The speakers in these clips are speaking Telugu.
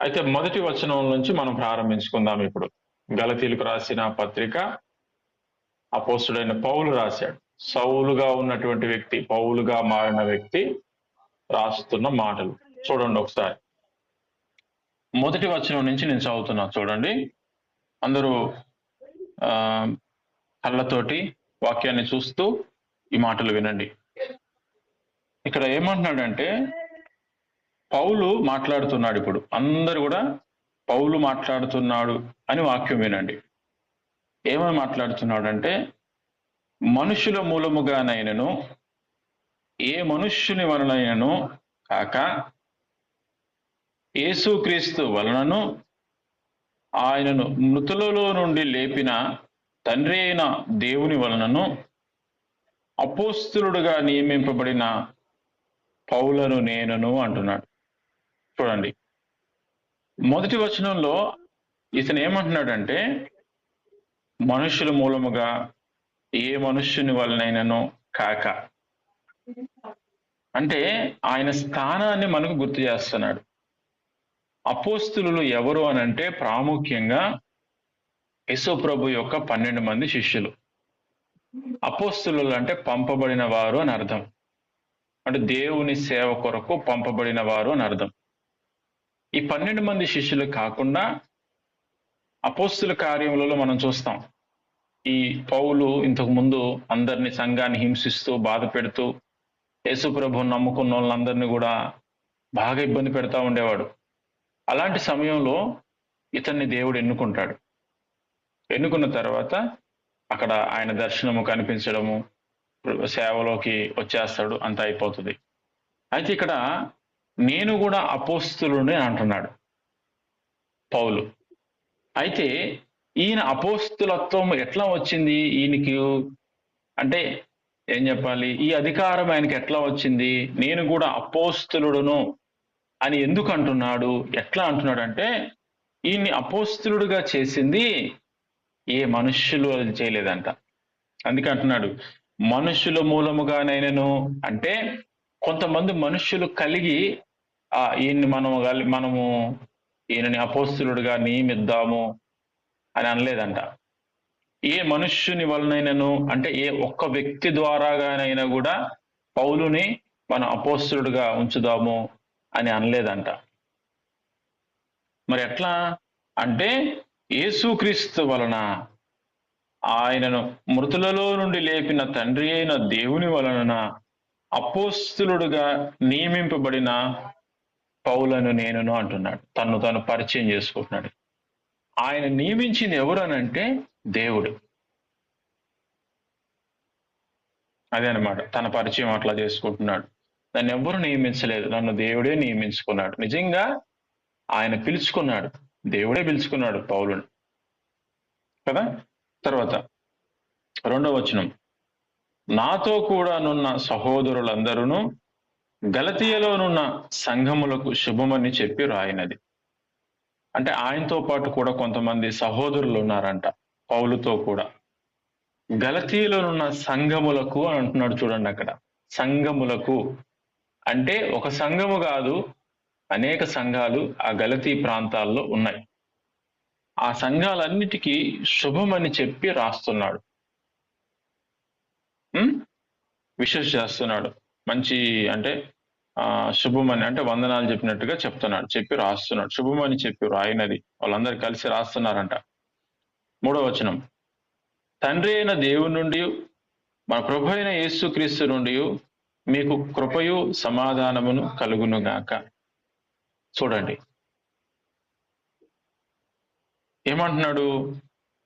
అయితే మొదటి వచనం నుంచి మనం ప్రారంభించుకుందాం ఇప్పుడు. గలతీలకు రాసిన పత్రిక అపోస్తుడైన పౌలు రాశాడు. సౌలుగా ఉన్నటువంటి వ్యక్తి, పౌలుగా మారిన వ్యక్తి రాస్తున్న మాటలు చూడండి ఒకసారి. మొదటి వచనం నుంచి నేను చదువుతున్నా చూడండి. అందరూ ఆ కళ్ళతోటి వాక్యాన్ని చూస్తూ ఈ మాటలు వినండి. ఇక్కడ ఏమంటున్నాడంటే, పౌలు మాట్లాడుతున్నాడు. ఇప్పుడు అందరు కూడా పౌలు మాట్లాడుతున్నాడు అని వాక్యం వినండి. ఏమని మాట్లాడుతున్నాడంటే, మనుషుల మూలముగానైనను ఏ మనుష్యుని వలనైనను కాక యేసుక్రీస్తు వలనను ఆయనను మృతులలో నుండి లేపిన తండ్రి అయిన దేవుని వలనను అపోస్తులుడుగా నియమింపబడిన పౌలను నేనును అంటున్నాడు. చూడండి, మొదటి వచనంలో ఇతను ఏమంటున్నాడంటే, మనుషుల మూలముగా ఏ మనుష్యుని వలనైనను కాక, అంటే ఆయన స్థానాన్ని మనకు గుర్తు చేస్తున్నాడు. అపోస్తులు ఎవరు అని అంటే ప్రాముఖ్యంగా యేసు ప్రభు యొక్క 12 మంది శిష్యులు. అపోస్తులు అంటే పంపబడిన వారు అని అర్థం. అంటే దేవుని సేవ కొరకు పంపబడిన వారు అని అర్థం. ఈ 12 మంది శిష్యులు కాకుండా అపోస్తుల కార్యములలో మనం చూస్తాం, ఈ పౌలు ఇంతకు ముందు అందరినీ సంఘాన్ని హింసిస్తూ బాధ పెడుతూ యేసు ప్రభువుని నమ్ముకున్న వాళ్ళందరినీ కూడా బాగా ఇబ్బంది పెడతా ఉండేవాడు. అలాంటి సమయంలో ఇతన్ని దేవుడు ఎన్నుకుంటాడు. ఎన్నుకున్న తర్వాత అక్కడ ఆయన దర్శనము కనిపించడము, సేవలోకి వచ్చేస్తాడు, అంతా అయిపోతుంది. అయితే ఇక్కడ నేను కూడా అపోస్తులుని అంటున్నాడు పౌలు. అయితే ఈయన అపోస్తులత్వం ఎట్లా వచ్చింది ఈయనకి? అంటే ఏం చెప్పాలి, ఈ అధికారం ఆయనకి ఎట్లా వచ్చింది? నేను కూడా అపోస్తులుడును అని ఎందుకు అంటున్నాడు? ఎట్లా అంటున్నాడు అంటే, ఈయన్ని అపోస్తులుడుగా చేసింది ఏ మనుష్యులు అది చేయలేదంట. అందుకే అంటున్నాడు మనుషుల మూలముగానైనను. అంటే కొంతమంది మనుష్యులు కలిగి ఈయన్ని మనము ఈయనని అపోస్తులుడుగా నియమిద్దాము అని అనలేదంట. ఏ మనుష్యుని వలనైనను అంటే ఏ ఒక్క వ్యక్తి ద్వారాగానైనా కూడా పౌలుని మనం అపోస్తులుడుగా ఉంచుదాము అని అనలేదంట. మరి ఎట్లా అంటే, యేసుక్రీస్తు వలన, ఆయనను మృతులలో నుండి లేపిన తండ్రి అయిన దేవుని వలన అపోస్తులుడుగా నియమింపబడిన పౌలను నేనును అంటున్నాడు. తను పరిచయం చేసుకుంటున్నాడు. ఆయన నియమించింది ఎవరనంటే దేవుడు. అదే అనమాట, తన పరిచయం అట్లా చేసుకుంటున్నాడు. నన్ను ఎవ్వరు నియమించలేదు, నన్ను దేవుడే నియమించుకున్నాడు. నిజంగా ఆయన పిలుచుకున్నాడు, దేవుడే పిలుచుకున్నాడు పౌలుని కదా. తర్వాత 2వ వచనం, నాతో కూడా నున్న సహోదరులందరూ గలతీయలోనున్న సంఘములకు శుభమని చెప్పి రాయినది. అంటే ఆయనతో పాటు కూడా కొంతమంది సహోదరులు ఉన్నారంట పౌలుతో కూడా. గలతీయలోనున్న సంఘములకు అని అంటున్నాడు చూడండి. అక్కడ సంఘములకు అంటే ఒక సంఘము కాదు, అనేక సంఘాలు ఆ గలతీ ప్రాంతాల్లో ఉన్నాయి. ఆ సంఘాలన్నిటికీ శుభమని చెప్పి రాస్తున్నాడు, విషెస్ చేస్తున్నాడు. మంచి అంటే శుభమని అంటే వందనాలు చెప్పినట్టుగా చెప్తున్నాడు, చెప్పి రాస్తున్నాడు. శుభమని చెప్పి రాయినది, వాళ్ళందరూ కలిసి రాస్తున్నారంట. 3వ వచనం, తండ్రి అయిన దేవుని నుండి మన ప్రభు అయిన యేసుక్రీస్తు నుండి మీకు కృపయు సమాధానమును కలుగునుగాక. చూడండి ఏమంటున్నాడు,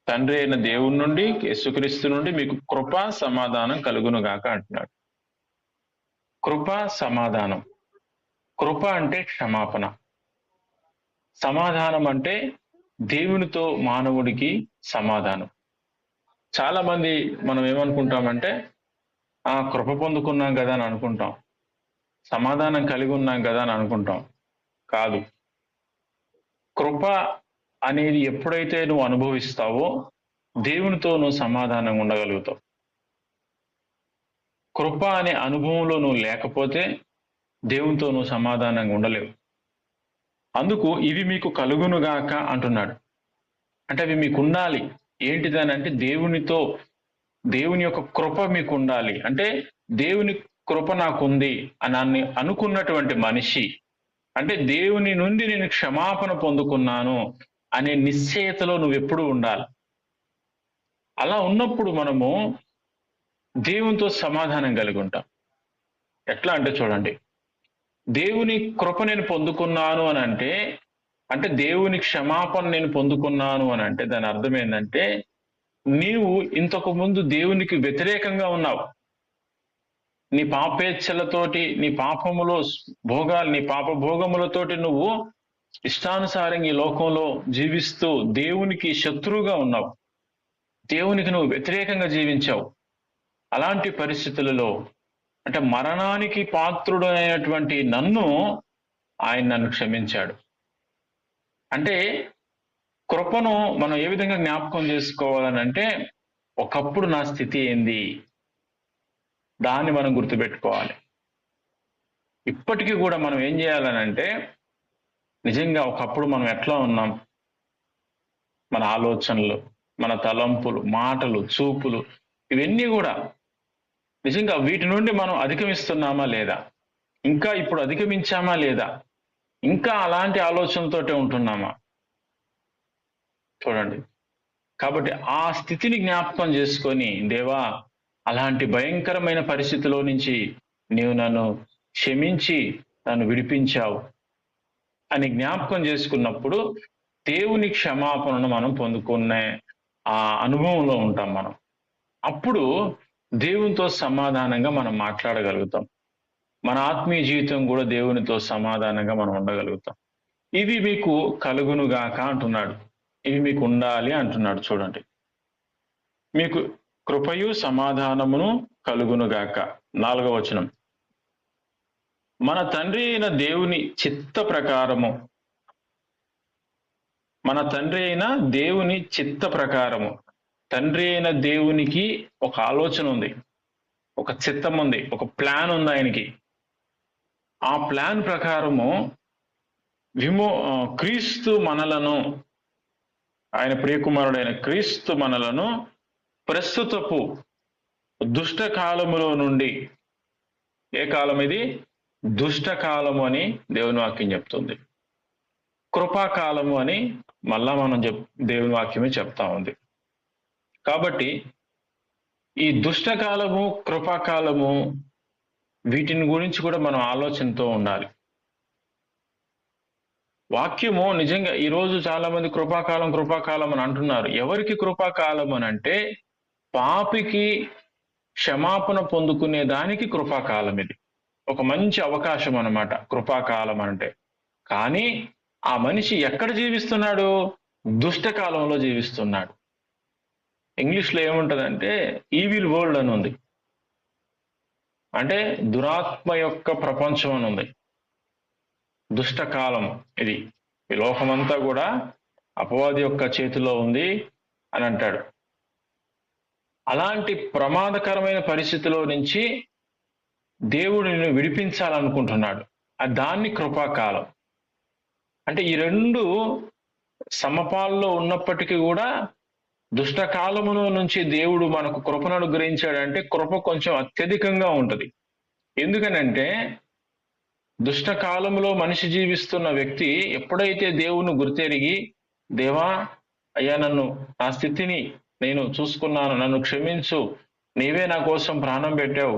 తండ్రి అయిన దేవుని నుండి యేసుక్రీస్తు నుండి మీకు కృప సమాధానం కలుగునుగాక అంటున్నాడు. కృప సమాధానం. కృప అంటే క్షమాపణ, సమాధానం అంటే దేవునితో మానవుడికి సమాధానం. చాలా మంది మనం ఏమనుకుంటామంటే, కృప పొందుకున్నాం కదా అని అనుకుంటాం, సమాధానం కలిగి ఉన్నాం కదా అని అనుకుంటాం. కాదు, కృప అనేది ఎప్పుడైతే నువ్వు అనుభవిస్తావో దేవునితో నువ్వు సమాధానంగా ఉండగలుగుతావు. కృప అనే అనుభవంలో నువ్వు లేకపోతే దేవునితో నువ్వు సమాధానంగా ఉండలేవు. అందుకు ఇవి మీకు కలుగునుగాక అంటున్నాడు. అంటే అవి మీకు ఉండాలి. ఏంటిదని అంటే దేవుని యొక్క కృప మీకు ఉండాలి. అంటే దేవుని కృప నాకుంది అని అనుకున్నటువంటి మనిషి, అంటే దేవుని నుండి నేను క్షమాపణ పొందుకున్నాను అనే నిశ్చయతలో నువ్వు ఎప్పుడు ఉండాలి. అలా ఉన్నప్పుడు మనము దేవునితో సమాధానం కలిగి ఉంటాం. ఎట్లా అంటే చూడండి, దేవుని కృప నేను పొందుకున్నాను అని అంటే దేవుని క్షమాపణ నేను పొందుకున్నాను అని అంటే దాని అర్థం ఏంటంటే, నీవు ఇంతకు ముందు దేవునికి వ్యతిరేకంగా ఉన్నావు. నీ పాపేచ్ఛలతోటి, నీ పాపములో భోగాలు, నీ పాప భోగములతోటి నువ్వు ఇష్టానుసారంగా ఈ లోకంలో జీవిస్తూ దేవునికి శత్రువుగా ఉన్నావు. దేవునికి నువ్వు వ్యతిరేకంగా జీవించావు. అలాంటి పరిస్థితులలో అంటే మరణానికి పాత్రుడైనటువంటి ఆయన నన్ను క్షమించాడు. అంటే కృపను మనం ఏ విధంగా జ్ఞాపకం చేసుకోవాలని అంటే, ఒకప్పుడు నా స్థితి ఏంది, దాన్ని మనం గుర్తుపెట్టుకోవాలి. ఇప్పటికీ కూడా మనం ఏం చేయాలని అంటే, నిజంగా ఒకప్పుడు మనం ఎట్లా ఉన్నాం, మన ఆలోచనలు, మన తలంపులు, మాటలు, చూపులు, ఇవన్నీ కూడా నిజంగా వీటి నుండి మనం అధిగమిస్తున్నామా లేదా, ఇంకా ఇప్పుడు అధిగమించామా లేదా, ఇంకా అలాంటి ఆలోచనలతోటే ఉంటున్నామా చూడండి. కాబట్టి ఆ స్థితిని జ్ఞాపకం చేసుకొని, దేవా అలాంటి భయంకరమైన పరిస్థితిలో నుంచి నీవు నన్ను క్షమించి నన్ను విడిపించావు అని జ్ఞాపకం చేసుకున్నప్పుడు దేవుని క్షమాపణను మనం పొందుకునే ఆ అనుభవంలో ఉంటాం మనం. అప్పుడు దేవునితో సమాధానంగా మనం మాట్లాడగలుగుతాం. మన ఆత్మీయ జీవితం కూడా దేవునితో సమాధానంగా మనం ఉండగలుగుతాం. ఇవి మీకు కలుగునుగాక అంటున్నాడు, ఇవి మీకు ఉండాలి అంటున్నాడు. చూడండి, మీకు కృపయు సమాధానమును కలుగునుగాక. 4వ వచనం, మన తండ్రి అయిన దేవుని చిత్త ప్రకారము, మన తండ్రి అయిన దేవుని చిత్త ప్రకారము. తండ్రి అయిన దేవునికి ఒక ఆలోచన ఉంది, ఒక చిత్తం ఉంది, ఒక ప్లాన్ ఉంది ఆయనకి. ఆ ప్లాన్ ప్రకారము క్రీస్తు మనలను, ఆయన ప్రియకుమారుడైన క్రీస్తు మనలను ప్రస్తుతపు దుష్ట కాలములో నుండి, ఏ కాలం ఇది, దుష్ట కాలము అని దేవుని వాక్యం చెప్తుంది. కృపాకాలము అని మళ్ళా మనం దేవుని వాక్యమే చెప్తా ఉంది. కాబట్టి ఈ దుష్టకాలము, కృపాకాలము, వీటిని గురించి కూడా మనం ఆలోచనతో ఉండాలి. వాక్యము నిజంగా ఈరోజు చాలా మంది కృపాకాలం కృపాకాలం అని అంటున్నారు. ఎవరికి కృపాకాలం అని అంటే, పాపికి క్షమాపణ పొందుకునే దానికి కృపాకాలం. ఇది ఒక మంచి అవకాశం అన్నమాట కృపాకాలం అంటే. కానీ ఆ మనిషి ఎక్కడ జీవిస్తున్నాడు, దుష్టకాలంలో జీవిస్తున్నాడు. ఇంగ్లీష్లో ఏముంటదంటే ఈవిల్ వరల్డ్ అని ఉంది, అంటే దురాత్మ యొక్క ప్రపంచం అని ఉంది. దుష్టకాలం ఇది, ఈ లోకమంతా కూడా అపవాది యొక్క చేతిలో ఉంది అని అంటాడు. అలాంటి ప్రమాదకరమైన పరిస్థితిలో నుంచి దేవుడు నిన్ను విడిపించాలనుకుంటున్నాడు. దాన్ని కృపాకాలం అంటే. ఈ రెండు సమపాల్లో ఉన్నప్పటికీ కూడా దుష్టకాలములో నుంచి దేవుడు మనకు కృపను అనుగ్రహించాడంటే, కృప కొంచెం అత్యధికంగా ఉంటుంది. ఎందుకనంటే దుష్టకాలంలో మనిషి జీవిస్తున్న వ్యక్తి ఎప్పుడైతే దేవుని గుర్తెరిగి, దేవా అయ్యా నన్ను, నా స్థితిని నేను చూసుకున్నాను, నన్ను క్షమించు, నీవే నా కోసం ప్రాణం పెట్టావు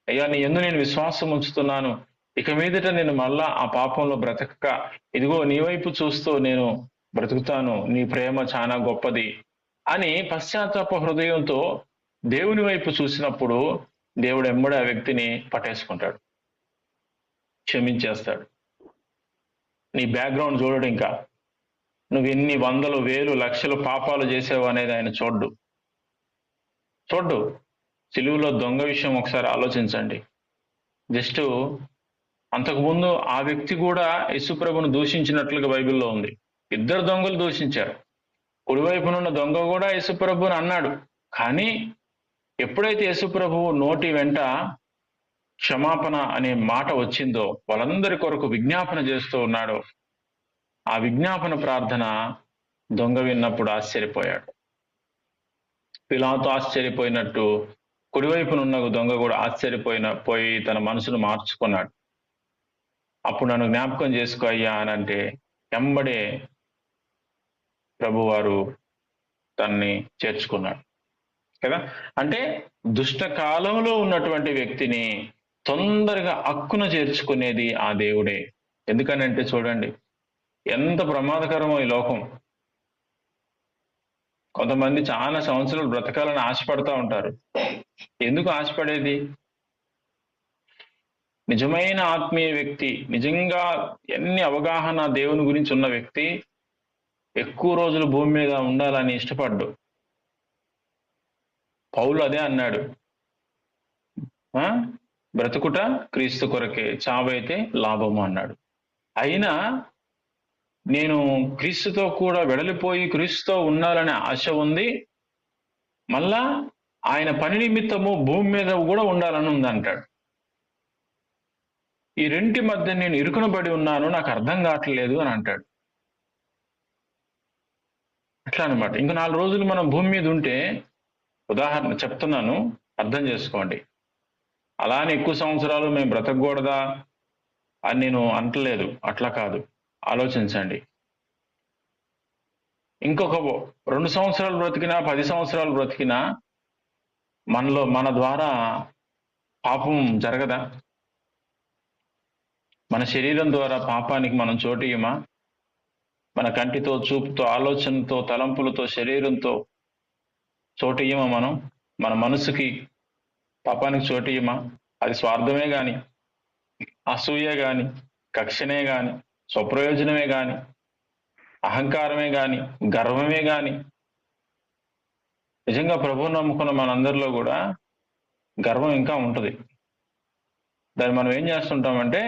అయ్యా, నీ యందు నేను విశ్వాసం ఉంచుతున్నాను, ఇక మీదట నేను మళ్ళా ఆ పాపంలో బ్రతకక ఇదిగో నీ వైపు చూస్తూ నేను బ్రతుకుతాను, నీ ప్రేమ చాలా గొప్పది అని పశ్చాత్తాప హృదయంతో దేవుని వైపు చూసినప్పుడు దేవుడు ఎమ్మడే ఆ వ్యక్తిని పట్టేసుకుంటాడు, క్షమించేస్తాడు. నీ బ్యాక్గ్రౌండ్ చూడడు, ఇంకా నువ్వు ఎన్ని వందలు వేలు లక్షలు పాపాలు చేసావు అనేది ఆయన చూడ్డు. సిలువలో దొంగ విషయం ఒకసారి ఆలోచించండి. జస్ట్ అంతకుముందు ఆ వ్యక్తి కూడా యేసుప్రభును దూషించినట్లుగా బైబిల్లో ఉంది. ఇద్దరు దొంగలు దూషించారు. కుడివైపునున్న దొంగ కూడా యేసుప్రభుని అన్నాడు. కానీ ఎప్పుడైతే యేసుప్రభువు నోటి వెంట క్షమాపణ అనే మాట వచ్చిందో, వాళ్ళందరి కొరకు విజ్ఞాపన చేస్తూ ఉన్నాడో, ఆ విజ్ఞాపన ప్రార్థన దొంగ విన్నప్పుడు ఆశ్చర్యపోయాడు. పిలాతు ఆశ్చర్యపోయినట్టు కుడివైపునున్న దొంగ కూడా పోయి తన మనసును మార్చుకున్నాడు. అప్పుడు నన్ను జ్ఞాపకం చేసుకో అయ్యా అని అంటే వెంబడే ప్రభువారు తన్ని చేర్చుకున్నాడు కదా. అంటే దుష్ట కాలంలో ఉన్నటువంటి వ్యక్తిని తొందరగా హక్కున చేర్చుకునేది ఆ దేవుడే. ఎందుకనంటే చూడండి ఎంత ప్రమాదకరమో ఈ లోకం. కొంతమంది చాలా సంవత్సరాలు బ్రతకాలని ఆశపడతా ఉంటారు. ఎందుకు ఆశపడేది? నిజమైన ఆత్మీయ వ్యక్తి, నిజంగా ఎన్ని అవగాహన దేవుని గురించి ఉన్న వ్యక్తి ఎక్కువ రోజులు భూమి మీద ఉండాలని ఇష్టపడ్డు. పౌలు అదే అన్నాడు, బ్రతుకుట క్రీస్తు కొరకే, చావైతే లాభము అన్నాడు. అయినా నేను క్రీస్తుతో కూడా వెడలిపోయి క్రీస్తుతో ఉండాలనే ఆశ ఉంది, మళ్ళా ఆయన పని నిమిత్తము భూమి మీద కూడా ఉండాలని ఉంది అంటాడు. ఈ రెంటి మధ్య నేను ఇరుకునబడి ఉన్నాను, నాకు అర్థం కావట్లేదు అని అంటాడు. అట్లా అనమాట. ఇంక 4 రోజులు మనం భూమి మీద ఉంటే, ఉదాహరణ చెప్తున్నాను, అర్థం చేసుకోండి. అలానే ఎక్కువ సంవత్సరాలు మేము బ్రతకూడదా అని నేను అంటలేదు, అట్లా కాదు, ఆలోచించండి. ఇంకొక 2 సంవత్సరాలు బ్రతికినా 10 సంవత్సరాలు బ్రతికినా మన ద్వారా పాపం జరగదా? మన శరీరం ద్వారా పాపానికి మనం చోటియమా? మన కంటితో, చూపుతో, ఆలోచనతో, తలంపులతో, శరీరంతో చోటియమా? మనం మన మనసుకి పాపానికి చోటియమా? అది స్వార్థమే గాని, అసూయే గాని, కక్షనే గాని, స్వప్రయోజనమే గాని, అహంకారమే గాని, గర్వమే గాని. నిజంగా ప్రభువు నమ్ముకున్న మనందరిలో కూడా గర్వం ఇంకా ఉంటుంది. దాన్ని మనం ఏం చేస్తుంటామంటే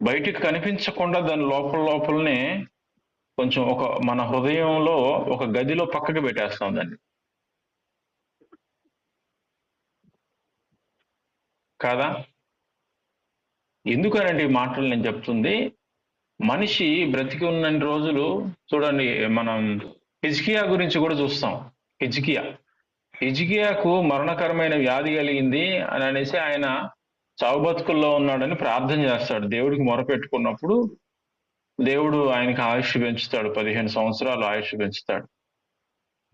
బయటికి కనిపించకుండా దాని లోపలనే కొంచెం మన హృదయంలో ఒక గదిలో పక్కకి పెట్టేస్తాం దాన్ని, కాదా? ఎందుకనంటే ఈ మాటలు నేను చెప్తుంది, మనిషి బ్రతికి ఉన్న రోజులు చూడండి, మనం హిజ్కియా గురించి కూడా చూస్తాం. హిజ్కియాకు మరణకరమైన వ్యాధి కలిగింది అని అనేసి ఆయన చావు బతుకుల్లో ఉన్నాడని ప్రార్థన చేస్తాడు. దేవుడికి మొరపెట్టుకున్నప్పుడు దేవుడు ఆయనకి ఆయుష్ పెంచుతాడు, 15 సంవత్సరాలు ఆయుష్ పెంచుతాడు.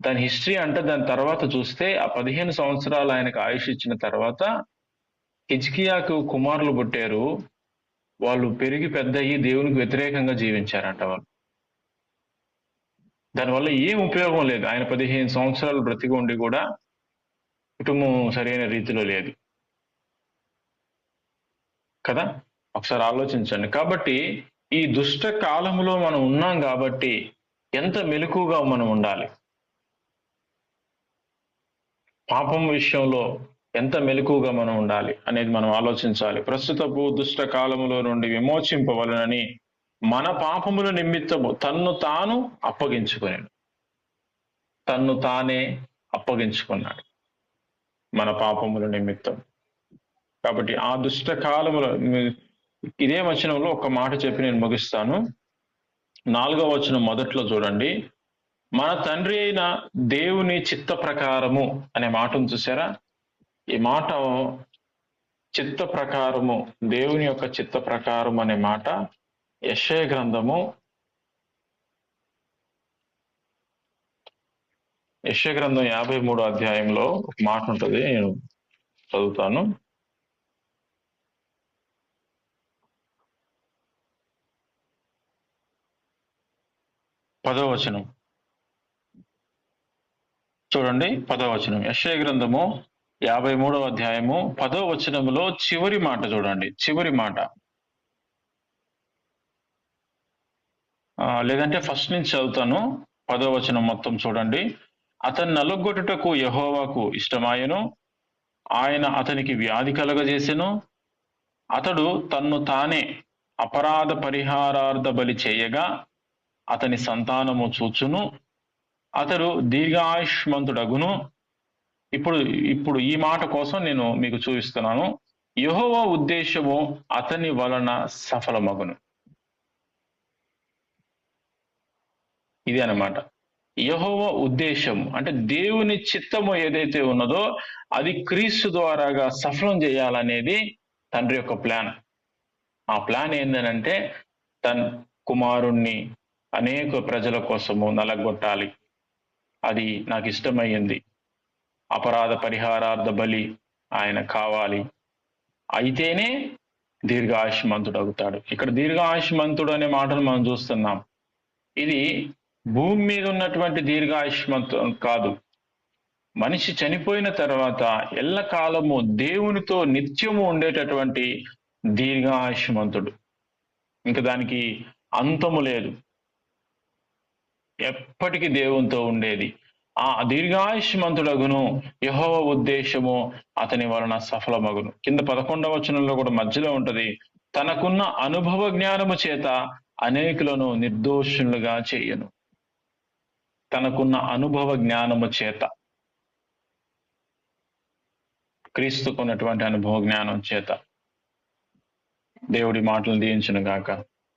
దాని హిస్టరీ అంటే దాని తర్వాత చూస్తే ఆ 15 సంవత్సరాలు ఆయనకు ఆయుష్ ఇచ్చిన తర్వాత హిజ్కియాకు కుమారులు పుట్టారు. వాళ్ళు పెరిగి పెద్దయ్యి దేవునికి వ్యతిరేకంగా జీవించారంట వాళ్ళు. దానివల్ల ఏం ఉపయోగం లేదు. ఆయన 15 సంవత్సరాలు బ్రతికి ఉండి కూడా కుటుంబం సరైన రీతిలో లేదు కదా. ఒకసారి ఆలోచించండి. కాబట్టి ఈ దుష్ట కాలంలో మనం ఉన్నాం కాబట్టి ఎంత మెలకుగా మనం ఉండాలి, పాపం విషయంలో ఎంత మెలకుగా మనం ఉండాలి అనేది మనం ఆలోచించాలి. ప్రస్తుతపు దుష్ట కాలములో నుండి విమోచింపవలనని మన పాపముల నిమిత్తము తన్ను తాను అప్పగించుకున్నాడు. తన్ను తానే అప్పగించుకున్నాడు మన పాపముల నిమిత్తం. కాబట్టి ఆ దుష్ట కాలములో, ఇదే వచనంలో ఒక మాట చెప్పి నేను ముగిస్తాను. 4వ వచనం మొదట్లో చూడండి, మన తండ్రి అయిన దేవుని చిత్త ప్రకారము అనే మాటను చూసారా? ఈ మాట చిత్త ప్రకారము, దేవుని యొక్క చిత్త ప్రకారం అనే మాట యెషయా గ్రంథము 53వ అధ్యాయంలో ఒక మాట ఉంటుంది, నేను చదువుతాను. 10వ వచనం చూడండి. 10వ వచనం, యెషయా గ్రంథము 53వ అధ్యాయము 10వ వచనములో చివరి మాట చూడండి. చివరి మాట, లేదంటే ఫస్ట్ నుంచి చదువుతాను. 10వ వచనం మొత్తం చూడండి. అతన్ని నలుగొట్టుటకు యెహోవాకు ఇష్టమాయెను, ఆయన అతనికి వ్యాధి కలగజేసెను. అతడు తన్ను తానే అపరాధ పరిహారార్థ బలి చేయగా అతని సంతానము చూచును, అతడు దీర్ఘాయుష్మంతుడగును. ఇప్పుడు ఈ మాట కోసం నేను మీకు చూపిస్తున్నాను. యెహోవా ఉద్దేశము అతని వలన సఫలమగును. ఇది అన్నమాట. యెహోవా ఉద్దేశం అంటే దేవుని చిత్తము ఏదైతే ఉన్నదో అది క్రీస్తు ద్వారాగా సఫలం చేయాలనేది తండ్రి యొక్క ప్లాన్. ఆ ప్లాన్ ఏందనంటే తన కుమారుణ్ణి అనేక ప్రజల కోసము నలగొట్టాలి. అది నాకు ఇష్టమయ్యింది. అపరాధ పరిహారార్థ బలి ఆయన కావాలి. అయితేనే దీర్ఘాయుష్మంతుడు అవుతాడు. ఇక్కడ దీర్ఘాయుష్మంతుడు అనే మాటను మనం చూస్తున్నాం. ఇది భూమి మీద ఉన్నటువంటి దీర్ఘాయుష్మంతు కాదు. మనిషి చనిపోయిన తర్వాత ఎల్లకాలము దేవునితో నిత్యము ఉండేటటువంటి దీర్ఘాయుష్మంతుడు. ఇంకా దానికి అంతము లేదు. ఎప్పటికీ దేవునితో ఉండేది. ఆ దీర్ఘాయుష్మంతుడగును యెహోవా ఉద్దేశము అతని వలన సఫలమగును. కింద 11వ వచనంలో కూడా మధ్యలో ఉంటది, తనకున్న అనుభవ జ్ఞానము చేత అనేకులను నిర్దోషులుగా చేయను. తనకున్న అనుభవ జ్ఞానము చేత, క్రీస్తుకున్నటువంటి అనుభవ జ్ఞానం చేత. దేవుడి మాటలు దీవించును గాక.